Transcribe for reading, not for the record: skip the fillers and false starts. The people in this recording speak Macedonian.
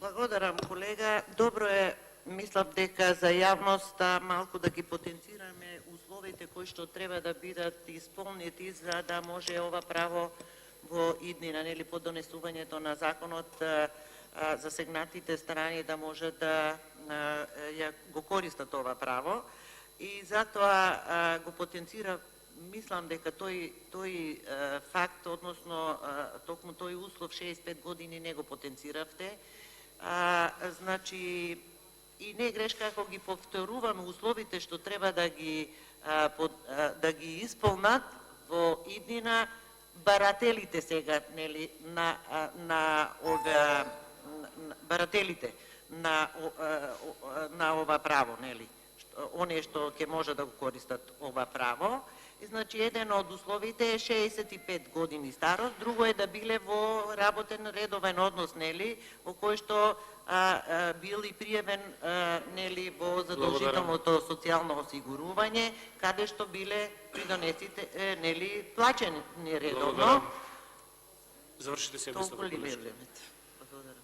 Благодарам, колега. Добро е, мислам дека за јавноста малку да ги потенцираме условите кои што треба да бидат исполнети за да може ова право во иднина, нели, по донесувањето на законот, засегнатите страни да може да го користат ова право. И затоа го потенцира, мислам дека тој факт, односно токму тој услов 65 години не го потенциравте. Значи, и не е грешка ако ги повторуваме условите што треба да ги исполнат во иднина барателите сега, нели, барателите на ова право, нели, оние што ќе може да го користат ова право. И значи еден од условите е 65 години старост, друго е да биле во работен редовен однос, нели, во кој што бил и пријавен, нели, во задолжителното социјално осигурување, каде што биле придонесите, нели, плачени редовно. Завршите се. Толку ли велите? Благодарам.